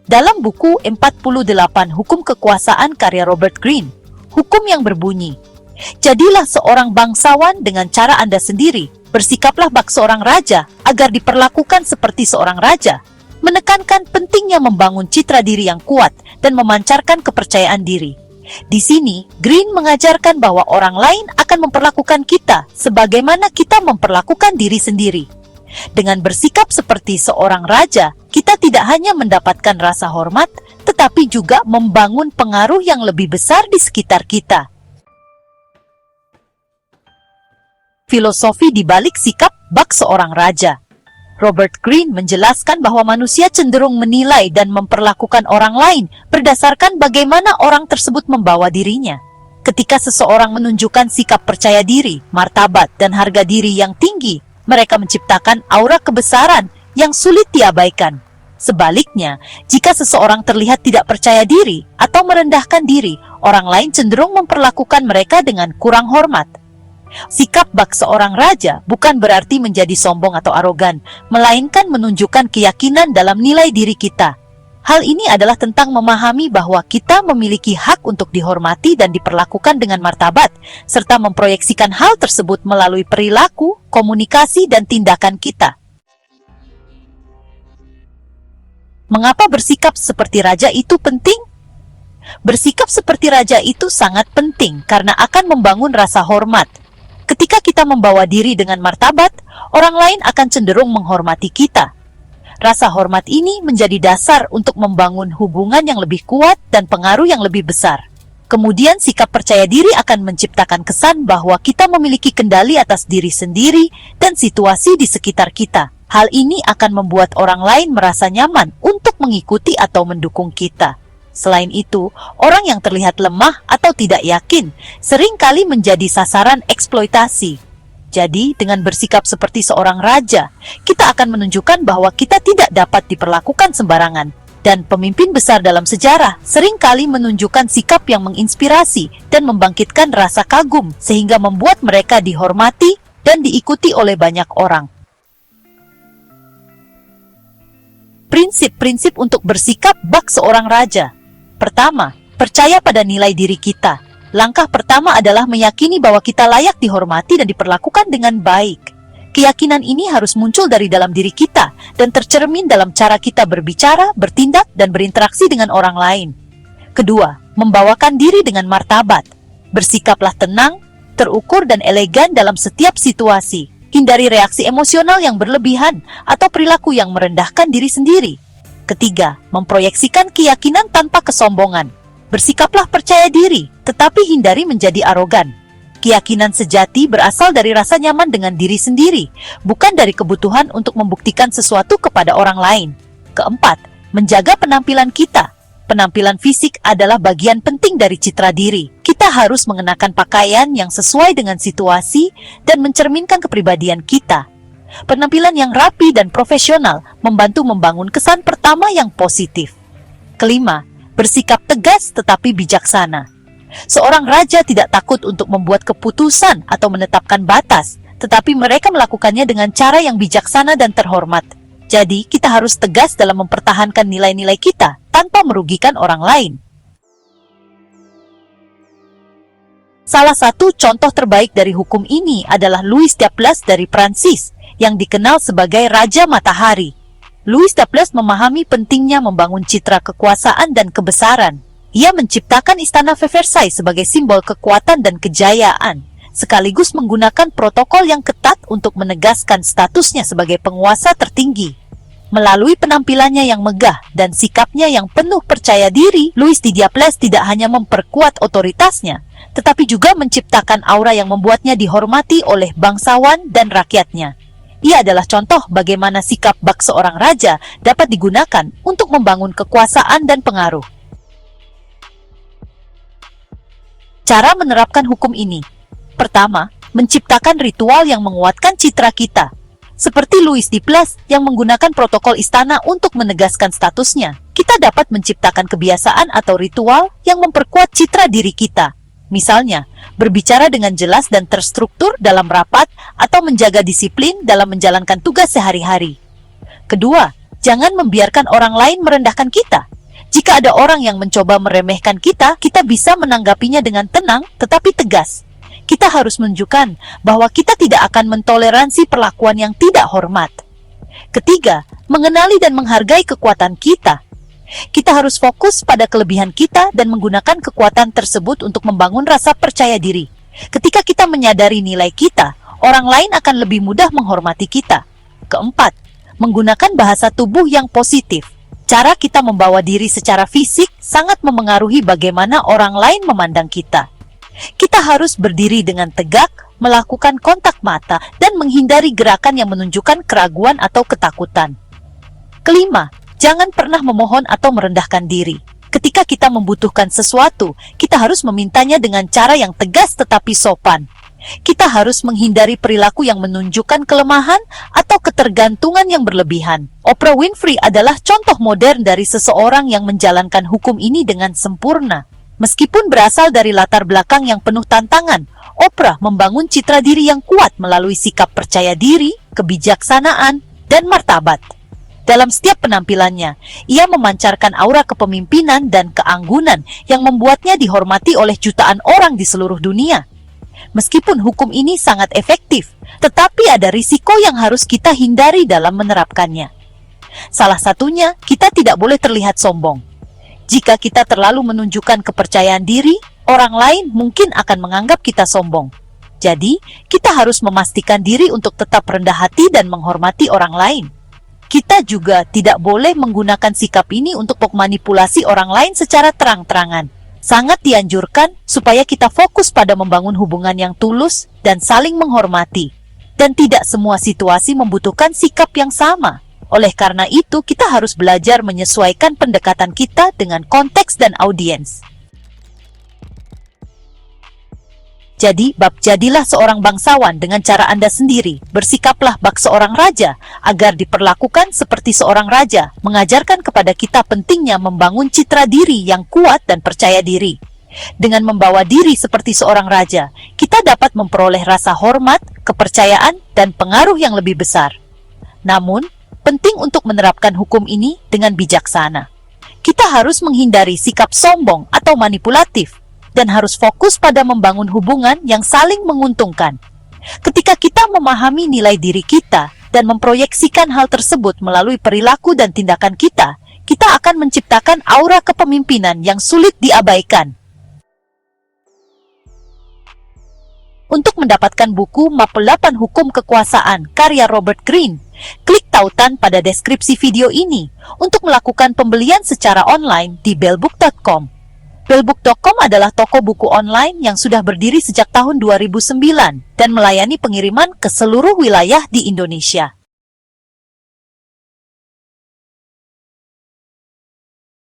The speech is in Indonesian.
Dalam buku 48 Hukum Kekuasaan karya Robert Greene, hukum yang berbunyi, "Jadilah seorang bangsawan dengan cara Anda sendiri, bersikaplah bak seorang raja agar diperlakukan seperti seorang raja," menekankan pentingnya membangun citra diri yang kuat dan memancarkan kepercayaan diri. Di sini, Greene mengajarkan bahwa orang lain akan memperlakukan kita sebagaimana kita memperlakukan diri sendiri. Dengan bersikap seperti seorang raja, kita tidak hanya mendapatkan rasa hormat, tetapi juga membangun pengaruh yang lebih besar di sekitar kita. Filosofi di balik sikap bak seorang raja. Robert Greene menjelaskan bahwa manusia cenderung menilai dan memperlakukan orang lain berdasarkan bagaimana orang tersebut membawa dirinya. Ketika seseorang menunjukkan sikap percaya diri, martabat, dan harga diri yang tinggi, mereka menciptakan aura kebesaran yang sulit diabaikan. Sebaliknya, jika seseorang terlihat tidak percaya diri atau merendahkan diri, orang lain cenderung memperlakukan mereka dengan kurang hormat. Sikap bak seorang raja bukan berarti menjadi sombong atau arogan, melainkan menunjukkan keyakinan dalam nilai diri kita. Hal ini adalah tentang memahami bahwa kita memiliki hak untuk dihormati dan diperlakukan dengan martabat, serta memproyeksikan hal tersebut melalui perilaku, komunikasi, dan tindakan kita. Mengapa bersikap seperti raja itu penting? Bersikap seperti raja itu sangat penting karena akan membangun rasa hormat. Ketika kita membawa diri dengan martabat, orang lain akan cenderung menghormati kita. Rasa hormat ini menjadi dasar untuk membangun hubungan yang lebih kuat dan pengaruh yang lebih besar. Kemudian sikap percaya diri akan menciptakan kesan bahwa kita memiliki kendali atas diri sendiri dan situasi di sekitar kita. Hal ini akan membuat orang lain merasa nyaman untuk mengikuti atau mendukung kita. Selain itu, orang yang terlihat lemah atau tidak yakin seringkali menjadi sasaran eksploitasi. Jadi, dengan bersikap seperti seorang raja, kita akan menunjukkan bahwa kita tidak dapat diperlakukan sembarangan. Dan pemimpin besar dalam sejarah seringkali menunjukkan sikap yang menginspirasi dan membangkitkan rasa kagum sehingga membuat mereka dihormati dan diikuti oleh banyak orang. Prinsip-prinsip untuk bersikap bak seorang raja. Pertama, percaya pada nilai diri kita. Langkah pertama adalah meyakini bahwa kita layak dihormati dan diperlakukan dengan baik. Keyakinan ini harus muncul dari dalam diri kita dan tercermin dalam cara kita berbicara, bertindak, dan berinteraksi dengan orang lain. Kedua, membawakan diri dengan martabat. Bersikaplah tenang, terukur, dan elegan dalam setiap situasi. Hindari reaksi emosional yang berlebihan atau perilaku yang merendahkan diri sendiri. Ketiga, memproyeksikan keyakinan tanpa kesombongan. Bersikaplah percaya diri, tetapi hindari menjadi arogan. Keyakinan sejati berasal dari rasa nyaman dengan diri sendiri, bukan dari kebutuhan untuk membuktikan sesuatu kepada orang lain. Keempat, menjaga penampilan kita. Penampilan fisik adalah bagian penting dari citra diri. Kita harus mengenakan pakaian yang sesuai dengan situasi dan mencerminkan kepribadian kita. Penampilan yang rapi dan profesional membantu membangun kesan pertama yang positif. Kelima, bersikap tegas tetapi bijaksana. Seorang raja tidak takut untuk membuat keputusan atau menetapkan batas, tetapi mereka melakukannya dengan cara yang bijaksana dan terhormat. Jadi, kita harus tegas dalam mempertahankan nilai-nilai kita tanpa merugikan orang lain. Salah satu contoh terbaik dari hukum ini adalah Louis Dapples dari Prancis, yang dikenal sebagai Raja Matahari. Louis Dapples memahami pentingnya membangun citra kekuasaan dan kebesaran. Ia menciptakan Istana Versailles sebagai simbol kekuatan dan kejayaan, sekaligus menggunakan protokol yang ketat untuk menegaskan statusnya sebagai penguasa tertinggi. Melalui penampilannya yang megah dan sikapnya yang penuh percaya diri, Louis Dapples tidak hanya memperkuat otoritasnya, tetapi juga menciptakan aura yang membuatnya dihormati oleh bangsawan dan rakyatnya. Ia adalah contoh bagaimana sikap bak seorang raja dapat digunakan untuk membangun kekuasaan dan pengaruh. Cara menerapkan hukum ini. Pertama, menciptakan ritual yang menguatkan citra kita. Seperti Louis Dapples yang menggunakan protokol istana untuk menegaskan statusnya. Kita dapat menciptakan kebiasaan atau ritual yang memperkuat citra diri kita. Misalnya, berbicara dengan jelas dan terstruktur dalam rapat atau menjaga disiplin dalam menjalankan tugas sehari-hari. Kedua, jangan membiarkan orang lain merendahkan kita. Jika ada orang yang mencoba meremehkan kita, kita bisa menanggapinya dengan tenang tetapi tegas. Kita harus menunjukkan bahwa kita tidak akan mentoleransi perlakuan yang tidak hormat. Ketiga, mengenali dan menghargai kekuatan kita. Kita harus fokus pada kelebihan kita dan menggunakan kekuatan tersebut untuk membangun rasa percaya diri. Ketika kita menyadari nilai kita, orang lain akan lebih mudah menghormati kita. Keempat, menggunakan bahasa tubuh yang positif. Cara kita membawa diri secara fisik sangat memengaruhi bagaimana orang lain memandang kita. Kita harus berdiri dengan tegak, melakukan kontak mata, dan menghindari gerakan yang menunjukkan keraguan atau ketakutan. Kelima, jangan pernah memohon atau merendahkan diri. Ketika kita membutuhkan sesuatu, kita harus memintanya dengan cara yang tegas tetapi sopan. Kita harus menghindari perilaku yang menunjukkan kelemahan atau ketergantungan yang berlebihan. Oprah Winfrey adalah contoh modern dari seseorang yang menjalankan hukum ini dengan sempurna. Meskipun berasal dari latar belakang yang penuh tantangan, Oprah membangun citra diri yang kuat melalui sikap percaya diri, kebijaksanaan, dan martabat. Dalam setiap penampilannya, ia memancarkan aura kepemimpinan dan keanggunan yang membuatnya dihormati oleh jutaan orang di seluruh dunia. Meskipun hukum ini sangat efektif, tetapi ada risiko yang harus kita hindari dalam menerapkannya. Salah satunya, kita tidak boleh terlihat sombong. Jika kita terlalu menunjukkan kepercayaan diri, orang lain mungkin akan menganggap kita sombong. Jadi, kita harus memastikan diri untuk tetap rendah hati dan menghormati orang lain. Kita juga tidak boleh menggunakan sikap ini untuk memanipulasi orang lain secara terang-terangan. Sangat dianjurkan supaya kita fokus pada membangun hubungan yang tulus dan saling menghormati. Dan tidak semua situasi membutuhkan sikap yang sama. Oleh karena itu, kita harus belajar menyesuaikan pendekatan kita dengan konteks dan audiens. Jadi, jadilah seorang bangsawan dengan cara Anda sendiri. Bersikaplah bak seorang raja, agar diperlakukan seperti seorang raja, mengajarkan kepada kita pentingnya membangun citra diri yang kuat dan percaya diri. Dengan membawa diri seperti seorang raja, kita dapat memperoleh rasa hormat, kepercayaan, dan pengaruh yang lebih besar. Namun, penting untuk menerapkan hukum ini dengan bijaksana. Kita harus menghindari sikap sombong atau manipulatif, dan harus fokus pada membangun hubungan yang saling menguntungkan. Ketika kita memahami nilai diri kita dan memproyeksikan hal tersebut melalui perilaku dan tindakan kita, kita akan menciptakan aura kepemimpinan yang sulit diabaikan. Untuk mendapatkan buku Map 8 Hukum Kekuasaan karya Robert Greene, klik tautan pada deskripsi video ini untuk melakukan pembelian secara online di bellbook.com. Bellbook.com adalah toko buku online yang sudah berdiri sejak tahun 2009 dan melayani pengiriman ke seluruh wilayah di Indonesia.